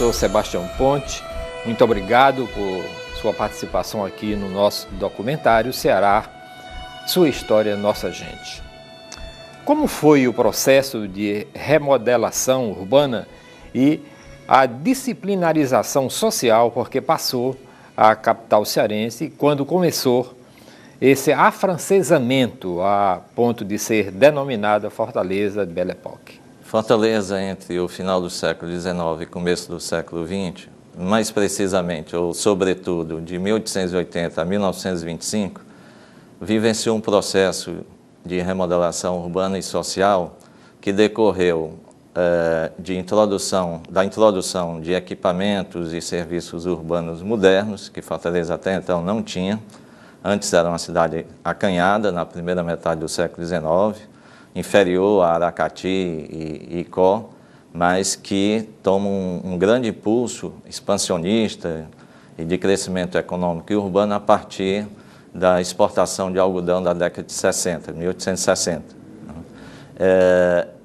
professor Sebastião Ponte, muito obrigado por sua participação aqui no nosso documentário Ceará, Sua História, Nossa Gente. Como foi o processo de remodelação urbana e a disciplinarização social porque passou a capital cearense quando começou esse afrancesamento a ponto de ser denominada Fortaleza de Belle Époque? Fortaleza, entre o final do século XIX e começo do século XX, mais precisamente, ou sobretudo, de 1880 a 1925, vivenciou um processo de remodelação urbana e social que decorreu da introdução de equipamentos e serviços urbanos modernos, que Fortaleza até então não tinha. Antes era uma cidade acanhada, na primeira metade do século XIX, inferior a Aracati e Icó, mas que toma um grande impulso expansionista e de crescimento econômico e urbano a partir da exportação de algodão da década de 60, 1860.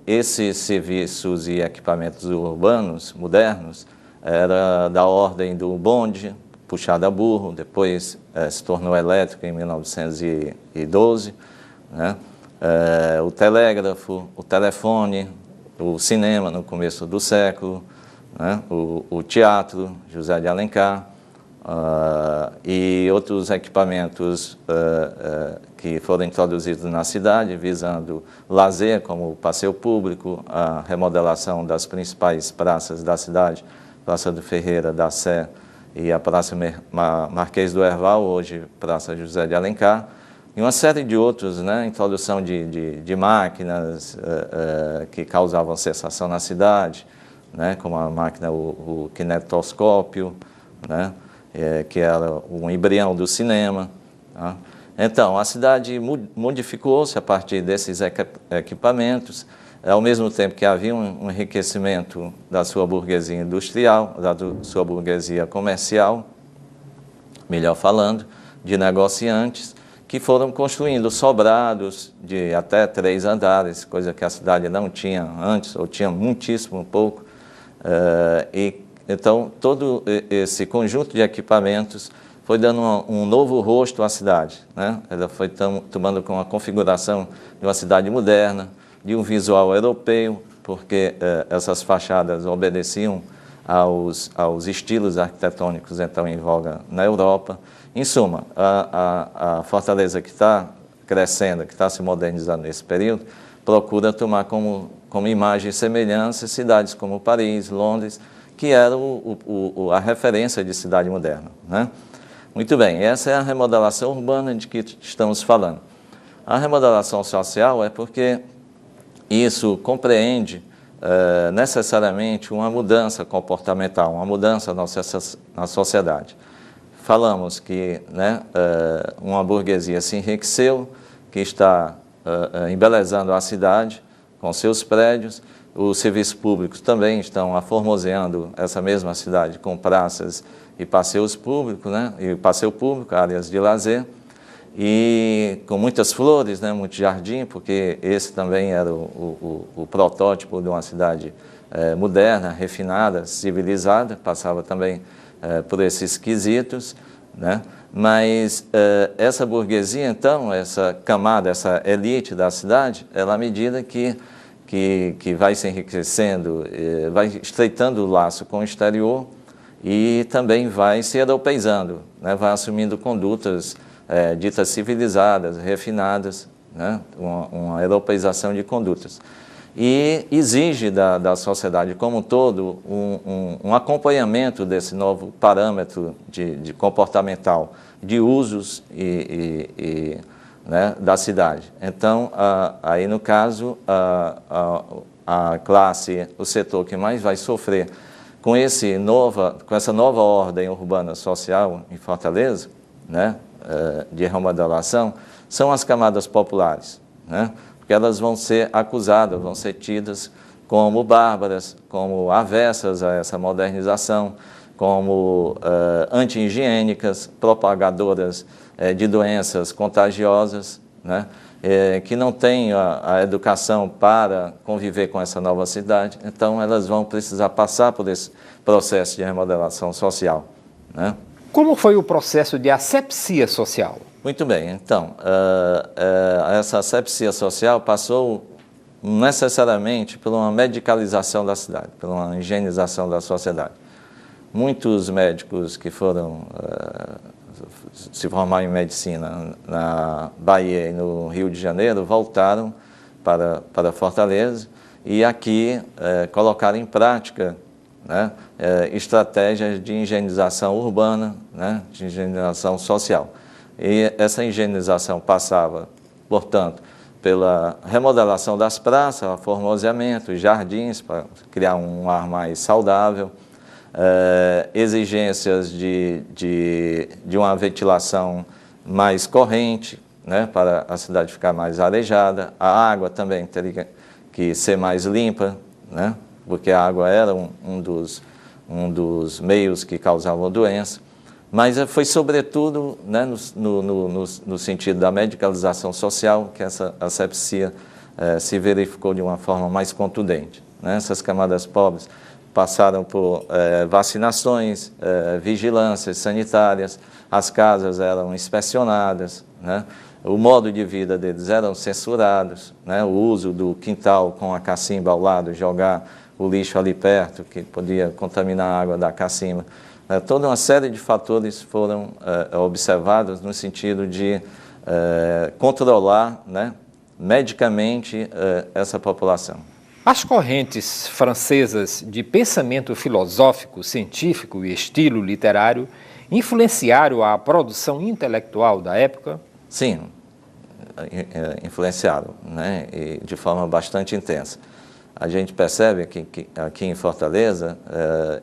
Esses serviços e equipamentos urbanos modernos era da ordem do bonde, puxado a burro, depois se tornou elétrico em 1912, né? O telégrafo, o telefone, o cinema no começo do século, né? o teatro, José de Alencar, e outros equipamentos que foram introduzidos na cidade, visando lazer, como o passeio público, a remodelação das principais praças da cidade, Praça do Ferreira, da Sé e a Praça Marquês do Herval, hoje Praça José de Alencar, e uma série de outros, né? Introdução de máquinas que causavam sensação na cidade, né? Como a máquina, o kinetoscópio, né? Que era um embrião do cinema. Tá? Então, a cidade modificou-se a partir desses equipamentos, ao mesmo tempo que havia um enriquecimento da sua burguesia industrial, da sua burguesia comercial, melhor falando, de negociantes, que foram construindo sobrados de até 3 andares, coisa que a cidade não tinha antes, ou tinha muitíssimo pouco. Então, todo esse conjunto de equipamentos foi dando um novo rosto à cidade, né? Ela foi tomando com a configuração de uma cidade moderna, de um visual europeu, porque essas fachadas obedeciam aos estilos arquitetônicos então em voga na Europa. Em suma, a Fortaleza que está crescendo, que está se modernizando nesse período, procura tomar como imagem e semelhança cidades como Paris, Londres, que eram a referência de cidade moderna, né? Muito bem, essa é a remodelação urbana de que estamos falando. A remodelação social é porque isso compreende necessariamente uma mudança comportamental, uma mudança na sociedade. Falamos que, né, uma burguesia se enriqueceu, que está embelezando a cidade com seus prédios. Os serviços públicos também estão aformoseando essa mesma cidade com praças e passeios públicos, né, e passeio público, áreas de lazer, e com muitas flores, né, muito jardim, porque esse também era o protótipo de uma cidade moderna, refinada, civilizada, passava também por esses quesitos, né? Mas essa burguesia, então, essa camada, essa elite da cidade, ela, à medida que vai se enriquecendo, vai estreitando o laço com o exterior e também vai se europeizando, né? Vai assumindo condutas ditas civilizadas, refinadas, né? Uma europeização de condutas. E exige da sociedade como um todo um acompanhamento desse novo parâmetro de comportamental, de usos né, da cidade. Então, aí no caso, a classe, o setor que mais vai sofrer com essa nova ordem urbana social em Fortaleza, né, de remodelação, são as camadas populares, né? Porque elas vão ser acusadas, vão ser tidas como bárbaras, como avessas a essa modernização, como anti-higiênicas, propagadoras de doenças contagiosas, né, que não têm a educação para conviver com essa nova cidade, então elas vão precisar passar por esse processo de remodelação social, né? Como foi o processo de asepsia social? Muito bem, então, essa asepsia social passou necessariamente por uma medicalização da cidade, por uma higienização da sociedade. Muitos médicos que foram se formar em medicina na Bahia e no Rio de Janeiro voltaram para Fortaleza e aqui colocaram em prática, né, estratégias de higienização urbana, né, de higienização social. E essa higienização passava, portanto, pela remodelação das praças, aformoseamento, jardins, para criar um ar mais saudável, exigências de uma ventilação mais corrente, né, para a cidade ficar mais arejada. A água também teria que ser mais limpa, né, porque a água era um dos meios que causavam doença. Mas foi sobretudo, né, no sentido da medicalização social que essa asepsia se verificou de uma forma mais contundente, né? Essas camadas pobres passaram por vacinações, vigilâncias sanitárias, as casas eram inspecionadas, né? O modo de vida deles eram censurados, né? O uso do quintal com a cacimba ao lado, jogar o lixo ali perto, que podia contaminar a água da cacimba. Toda uma série de fatores foram observados no sentido de controlar, né, medicamente essa população. As correntes francesas de pensamento filosófico, científico e estilo literário influenciaram a produção intelectual da época? Sim, influenciaram, né, e de forma bastante intensa. A gente percebe que aqui em Fortaleza,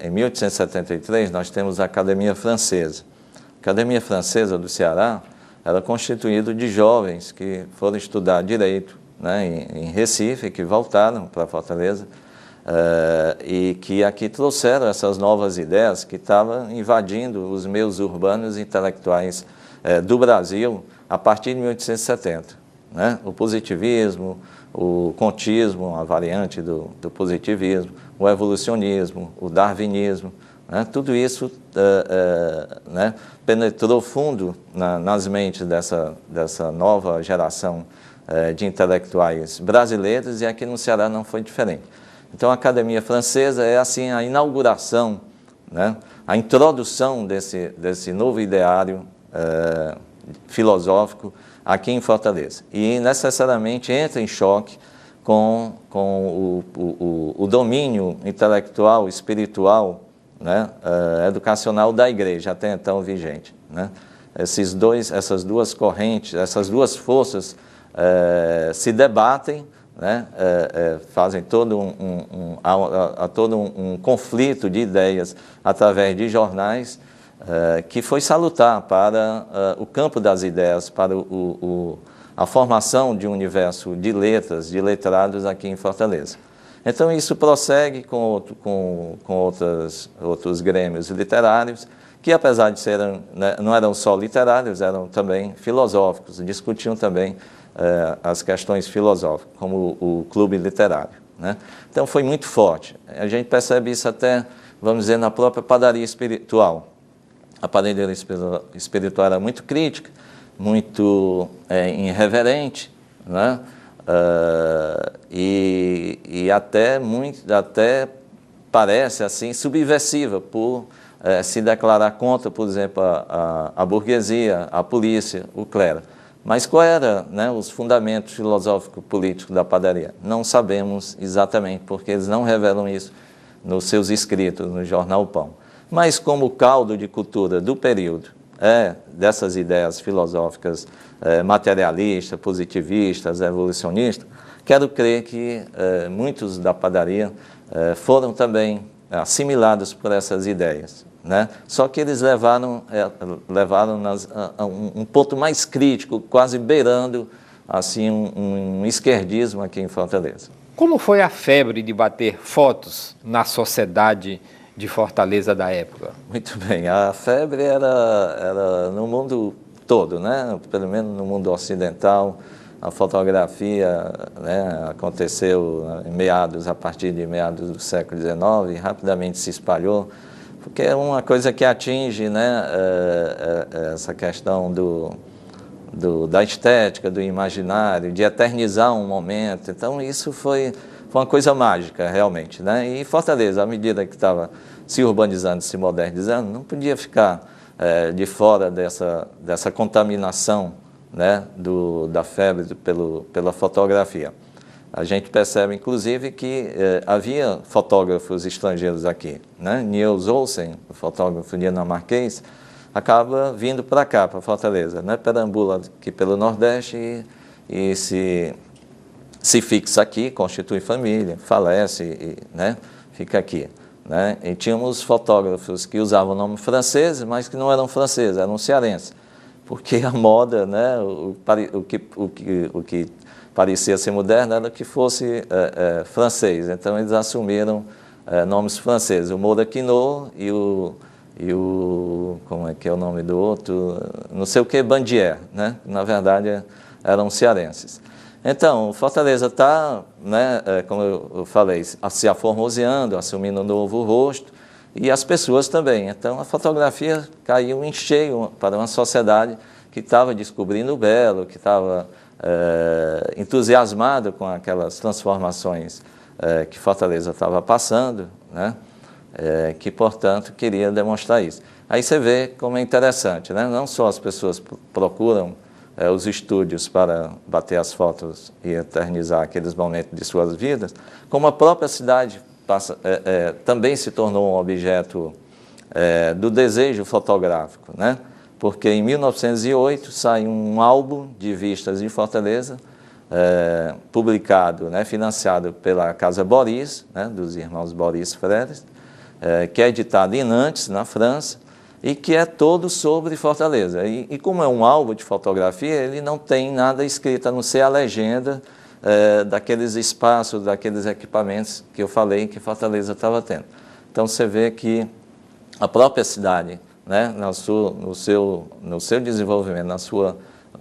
em 1873, nós temos a Academia Francesa. A Academia Francesa do Ceará era constituída de jovens que foram estudar Direito, né, em Recife, que voltaram para Fortaleza, e que aqui trouxeram essas novas ideias que estavam invadindo os meios urbanos e intelectuais do Brasil a partir de 1870. Né? O positivismo, o contismo, a variante do positivismo, o evolucionismo, o darwinismo, né? Tudo isso né, penetrou fundo nas mentes dessa nova geração de intelectuais brasileiros, e aqui no Ceará não foi diferente. Então a Academia Francesa é assim a inauguração, né, a introdução desse novo ideário filosófico aqui em Fortaleza, e necessariamente entra em choque com o domínio intelectual, espiritual, né, educacional da igreja, até então vigente, né? Essas duas correntes, essas duas forças se debatem, né, fazem todo um conflito de ideias através de jornais, que foi salutar para o campo das ideias, para a formação de um universo de letras, de letrados aqui em Fortaleza. Então isso prossegue com outros grêmios literários, que apesar de serem, né, não eram só literários, eram também filosóficos, discutiam também as questões filosóficas, como o clube literário, né? Então foi muito forte. A gente percebe isso até, vamos dizer, na própria padaria espiritual. A padaria espiritual era muito crítica, muito irreverente, né? E até parece assim subversiva por se declarar contra, por exemplo, a burguesia, a polícia, o clero. Mas qual era, né, os fundamentos filosófico-políticos da padaria? Não sabemos exatamente, porque eles não revelam isso nos seus escritos no jornal Pão. Mas como o caldo de cultura do período dessas ideias filosóficas materialistas, positivistas, evolucionistas, quero crer que muitos da padaria foram também assimilados por essas ideias, né? Só que eles levaram a um ponto mais crítico, quase beirando assim, um esquerdismo aqui em Fortaleza. Como foi a febre de bater fotos na sociedade de Fortaleza da época? Muito bem, a febre era no mundo todo, né? Pelo menos no mundo ocidental, a fotografia, né, aconteceu a partir de meados do século XIX e rapidamente se espalhou, porque é uma coisa que atinge, né, essa questão da estética, do imaginário, de eternizar um momento. Então isso foi uma coisa mágica, realmente, né? E Fortaleza, à medida que estava se urbanizando, se modernizando, não podia ficar de fora dessa contaminação, né, da febre pela fotografia. A gente percebe, inclusive, que havia fotógrafos estrangeiros aqui, né? Niels Olsen, o fotógrafo dinamarquês, acaba vindo para cá, para Fortaleza, né? Perambula aqui pelo Nordeste e se fixa aqui, constitui família, falece, né? Fica aqui, né? E tínhamos fotógrafos que usavam o nome francês, mas que não eram franceses, eram cearenses, porque a moda, né? O que parecia ser moderno era que fosse francês, então eles assumiram nomes franceses, o Moura Quinault e o como é que é o nome do outro, não sei o que, Bandier, né? Na verdade eram cearenses. Então, Fortaleza está, né, como eu falei, se aformoseando, assumindo um novo rosto, e as pessoas também. Então, a fotografia caiu em cheio para uma sociedade que estava descobrindo o belo, que estava entusiasmado com aquelas transformações que Fortaleza estava passando, né? Que, portanto, queria demonstrar isso. Aí você vê como é interessante, né? Não só as pessoas procuram os estúdios para bater as fotos e eternizar aqueles momentos de suas vidas, como a própria cidade também se tornou um objeto do desejo fotográfico, né? Porque em 1908 sai um álbum de vistas de Fortaleza, publicado, né, financiado pela Casa Boris, né, dos irmãos Boris Freres, que é editado em Nantes, na França, e que é todo sobre Fortaleza. E como é um álbum de fotografia, ele não tem nada escrito, a não ser a legenda daqueles espaços, daqueles equipamentos que eu falei que Fortaleza estava tendo. Então você vê que a própria cidade, né, no seu desenvolvimento,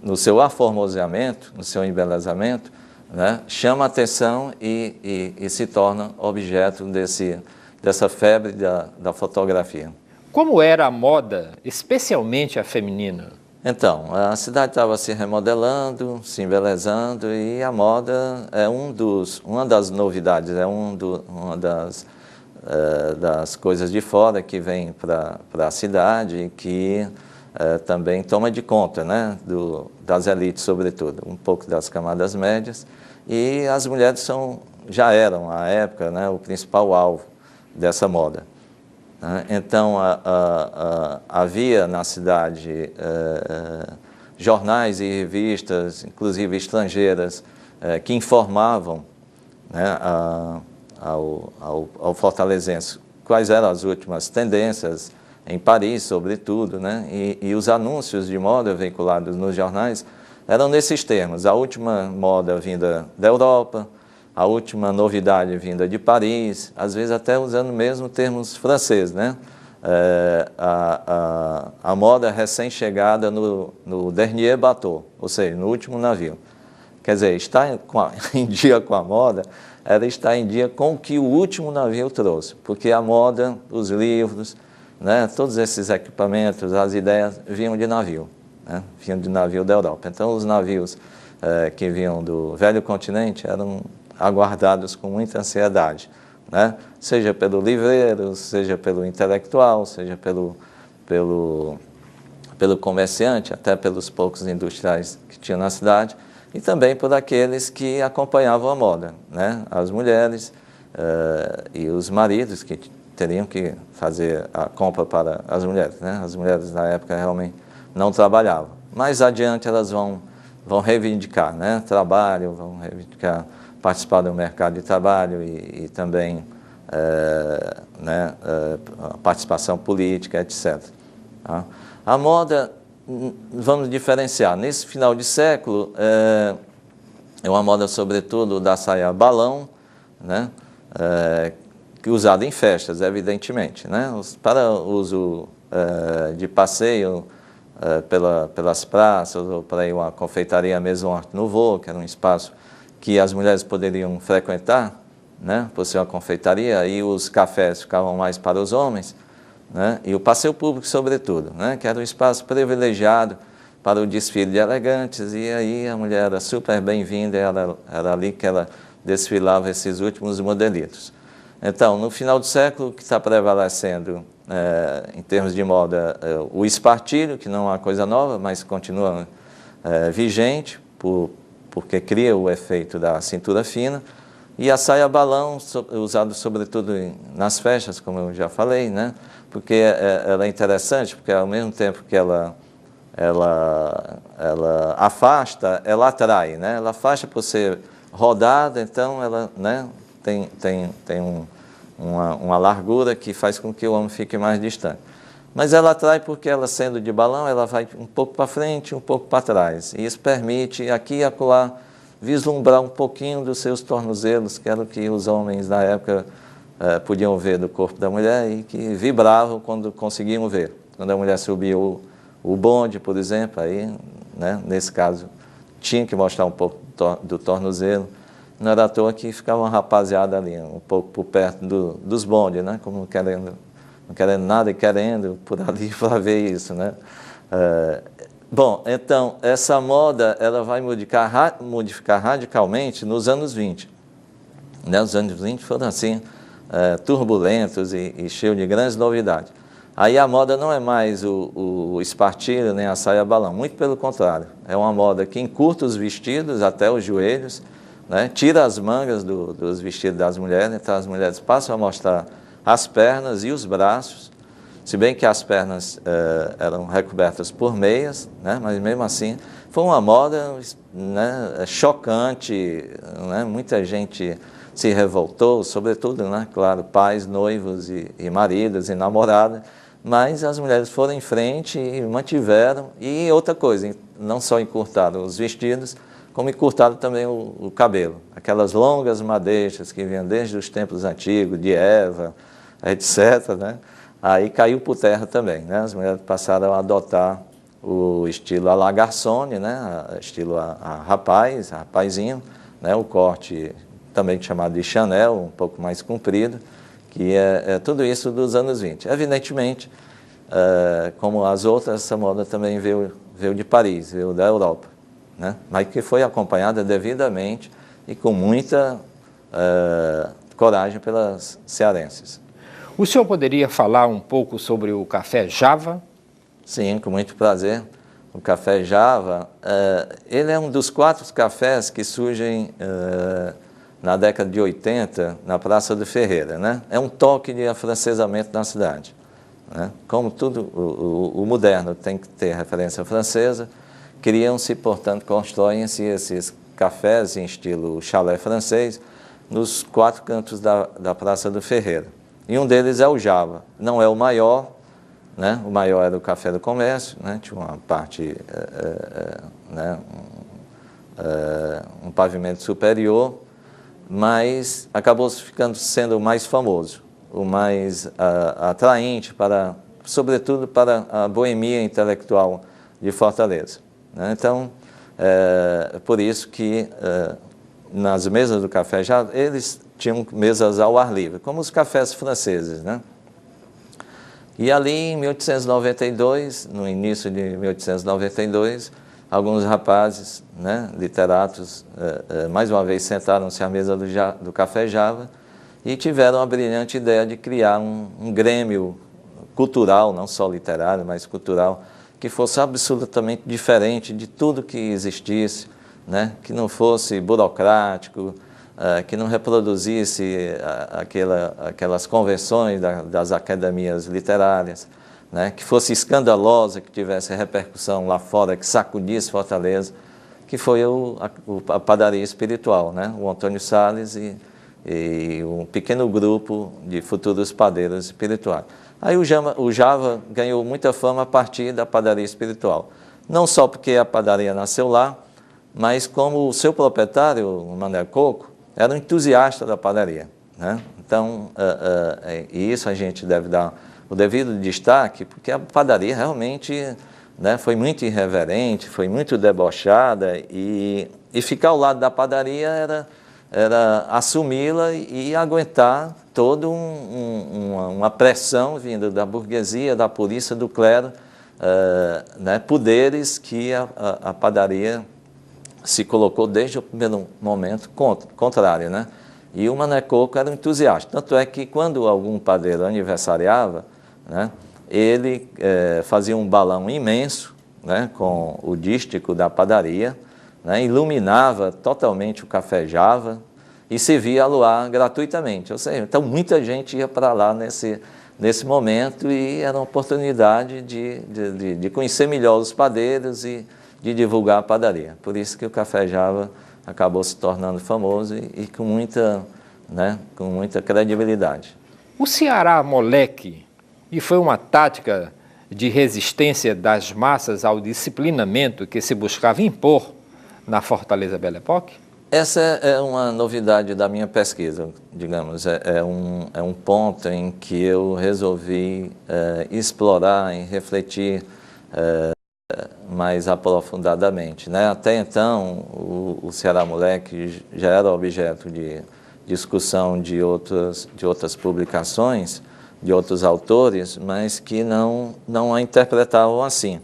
no seu aformoseamento, no seu embelezamento, né, chama a atenção e se torna objeto dessa febre da fotografia. Como era a moda, especialmente a feminina? Então, a cidade estava se remodelando, se embelezando, e a moda é uma das novidades, uma das coisas de fora que vem para a cidade e que também toma de conta, né, das elites, sobretudo, um pouco das camadas médias, e as mulheres já eram, à época, né, o principal alvo dessa moda. Então, havia na cidade jornais e revistas, inclusive estrangeiras, que informavam, né, ao fortalezense quais eram as últimas tendências em Paris, sobretudo, né? E os anúncios de moda veiculados nos jornais eram nesses termos: a última moda vinda da Europa, a última novidade vinda de Paris, às vezes até usando mesmo termos franceses, né? A moda recém-chegada no dernier bateau, ou seja, no último navio. Quer dizer, estar em dia com a moda era estar em dia com o que o último navio trouxe, porque a moda, os livros, né, todos esses equipamentos, as ideias vinham de navio, né? Vinham de navio da Europa. Então, os navios que vinham do velho continente eram aguardados com muita ansiedade, né? Seja pelo livreiro, seja pelo intelectual, seja pelo comerciante, até pelos poucos industriais que tinha na cidade, e também por aqueles que acompanhavam a moda, né? As mulheres e os maridos que teriam que fazer a compra para as mulheres, né? As mulheres na época realmente não trabalhavam. Mais adiante elas vão reivindicar, né, trabalho, vão reivindicar participar do mercado de trabalho e também né, a participação política, etc. Tá? A moda, vamos diferenciar, nesse final de século, é uma moda sobretudo da saia balão, né, usada em festas, evidentemente, né, para uso de passeio, pelas praças, ou para ir uma confeitaria Maison Art Nouveau, que era um espaço que as mulheres poderiam frequentar, né, por ser uma confeitaria, e os cafés ficavam mais para os homens, né, e o passeio público, sobretudo, né, que era um espaço privilegiado para o desfile de elegantes, e aí a mulher era super bem-vinda, era ali que ela desfilava esses últimos modelitos. Então, no final do século, o que está prevalecendo em termos de moda, o espartilho, que não é uma coisa nova, mas continua vigente, porque cria o efeito da cintura fina, e a saia balão, usada sobretudo nas festas, como eu já falei, né? Porque ela é interessante, porque ao mesmo tempo que ela afasta, ela atrai, né? Ela afasta por ser rodada, então ela, né, tem uma largura que faz com que o homem fique mais distante. Mas ela atrai porque ela, sendo de balão, ela vai um pouco para frente, um pouco para trás. E isso permite, aqui e acolá, vislumbrar um pouquinho dos seus tornozelos, que era o que os homens na época podiam ver do corpo da mulher e que vibravam quando conseguiam ver. Quando a mulher subia o bonde, por exemplo, aí, né, nesse caso, tinha que mostrar um pouco do tornozelo. Não era à toa que ficava uma rapaziada ali, um pouco por perto dos bondes, né? Como não querendo nada e querendo por ali para ver isso, né? Bom, então, essa moda ela vai modificar radicalmente nos anos 20. Né? Os anos 20 foram assim, turbulentos e cheios de grandes novidades. Aí a moda não é mais o espartilho nem a saia balão, muito pelo contrário. É uma moda que encurta os vestidos até os joelhos, né? Tira as mangas dos vestidos das mulheres, então as mulheres passam a mostrar as pernas e os braços, se bem que as pernas eram recobertas por meias, né? Mas mesmo assim foi uma moda, né, chocante, né? Muita gente se revoltou, sobretudo, né, claro, pais, noivos e maridos e namoradas, mas as mulheres foram em frente e mantiveram. E outra coisa, não só encurtaram os vestidos, como encurtaram também o cabelo. Aquelas longas madeixas que vinham desde os tempos antigos, de Eva, etc., né? Aí caiu por terra também, né? As mulheres passaram a adotar o estilo à la garçonne, né? Estilo a rapazinho, né? O corte também chamado de Chanel, um pouco mais comprido, que é tudo isso dos anos 20. Evidentemente, como as outras, essa moda também veio de Paris, veio da Europa, né? Mas que foi acompanhada devidamente e com muita coragem pelas cearenses. O senhor poderia falar um pouco sobre o café Java? Sim, com muito prazer. O café Java, ele é um dos 4 cafés que surgem na década de 80 na Praça do Ferreira, né? É um toque de afrancesamento na cidade, né? Como tudo, o moderno tem que ter referência francesa, criam-se, portanto, constroem-se esses cafés em estilo chalé francês nos 4 cantos da Praça do Ferreira. E um deles é o Java. Não é o maior, né? O maior era o Café do Comércio, né? Tinha uma parte, né? Um pavimento superior, mas acabou sendo o mais famoso, o mais atraente, sobretudo para a boemia intelectual de Fortaleza, né? Então, por isso que nas mesas do Café Java, eles tinham mesas ao ar livre, como os cafés franceses, né? E ali em 1892, no início de 1892, alguns rapazes, né, literatos, mais uma vez sentaram-se à mesa do Café Java e tiveram a brilhante ideia de criar um grêmio cultural, não só literário, mas cultural, que fosse absolutamente diferente de tudo que existisse, né, que não fosse burocrático, que não reproduzisse aquelas convenções das academias literárias, né, que fosse escandalosa, que tivesse repercussão lá fora, que sacudisse Fortaleza, que foi a padaria espiritual, né, o Antônio Salles e um pequeno grupo de futuros padeiros espirituais. Aí o Java ganhou muita fama a partir da padaria espiritual, não só porque a padaria nasceu lá, mas como o seu proprietário, o Mané Coco, era um entusiasta da padaria, né? Então, e isso a gente deve dar o devido destaque, porque a padaria realmente né, foi muito irreverente, foi muito debochada, e ficar ao lado da padaria era assumi-la e aguentar toda uma pressão vinda da burguesia, da polícia, do clero, né, poderes que a padaria se colocou desde o primeiro momento contrário, né? E o Mané Coco era um entusiasta. Tanto é que quando algum padeiro aniversariava, né, ele fazia um balão imenso, né, com o dístico da padaria, né, iluminava totalmente o Café Java e servia a luar gratuitamente. Ou seja, então muita gente ia para lá nesse momento, e era uma oportunidade de conhecer melhor os padeiros e de divulgar a padaria. Por isso que o Café Java acabou se tornando famoso e com muita credibilidade. O Ceará Moleque, e foi uma tática de resistência das massas ao disciplinamento que se buscava impor na Fortaleza Belle Époque? Essa é uma novidade da minha pesquisa, digamos, é um ponto em que eu resolvi explorar e refletir mais aprofundadamente, né? Até então, o Ceará Moleque já era objeto de discussão de outras publicações, de outros autores, mas que não a interpretavam assim,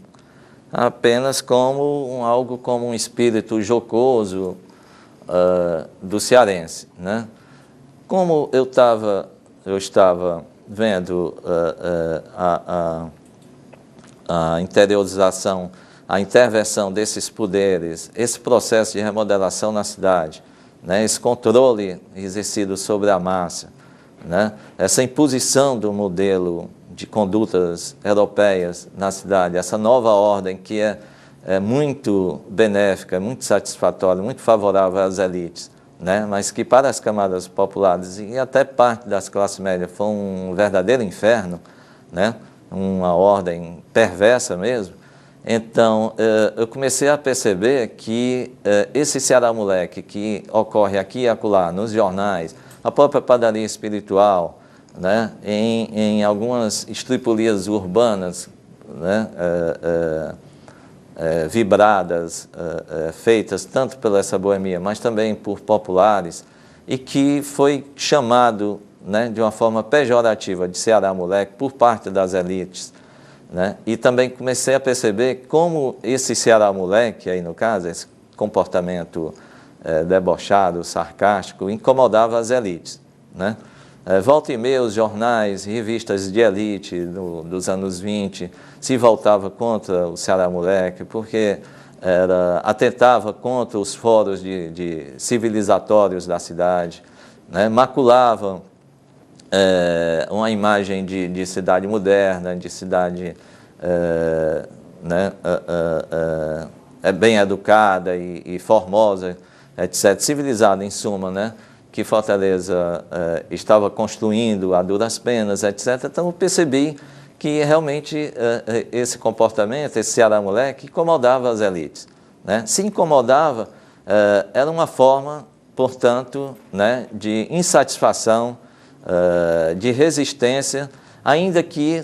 apenas como algo como um espírito jocoso do cearense, né? Como eu estava vendo a interiorização, a intervenção desses poderes, esse processo de remodelação na cidade, né, esse controle exercido sobre a massa, né, essa imposição do modelo de condutas europeias na cidade, essa nova ordem que é muito benéfica, muito satisfatória, muito favorável às elites, né, mas que para as camadas populares e até parte das classes médias foi um verdadeiro inferno, né, uma ordem perversa mesmo. Então, eu comecei a perceber que esse Ceará Moleque que ocorre aqui e acolá, nos jornais, a própria padaria espiritual, né, em algumas estripulias urbanas, né, vibradas, feitas tanto pela essa boemia, mas também por populares, e que foi chamado, né, de uma forma pejorativa de Ceará Moleque por parte das elites, né? E também comecei a perceber como esse Ceará Moleque, aí no caso, esse comportamento debochado, sarcástico, incomodava as elites, né? Volta e meia, os jornais, revistas de elite dos anos 20 se voltavam contra o Ceará Moleque, porque atentava contra os fóruns civilizatórios da cidade, né? Maculavam uma imagem de cidade moderna, de cidade né, bem educada e formosa, etc., civilizada em suma, né, que Fortaleza estava construindo a duras penas, etc. Então eu percebi que realmente esse comportamento, esse Ceará Moleque, incomodava as elites, né? Se incomodava, era uma forma, portanto, né, de insatisfação, de resistência, ainda que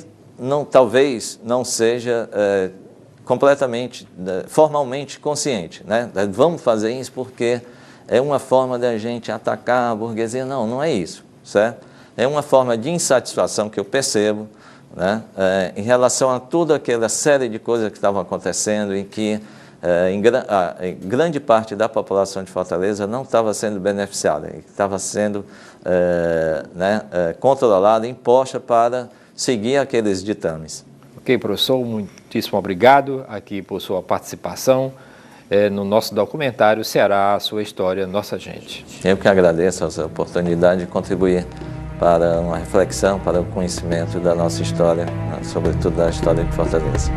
talvez não seja completamente, formalmente consciente, né? Vamos fazer isso porque é uma forma da gente atacar a burguesia. Não, não é isso, certo? É uma forma de insatisfação que eu percebo, né, em relação a toda aquela série de coisas que estavam acontecendo e que grande parte da população de Fortaleza não estava sendo beneficiada, estava sendo controlada, imposta para seguir aqueles ditames. Ok, professor, muitíssimo obrigado aqui por sua participação no nosso documentário Ceará, Sua História, Nossa Gente. Eu que agradeço a oportunidade de contribuir para uma reflexão, para o conhecimento da nossa história, sobretudo da história de Fortaleza.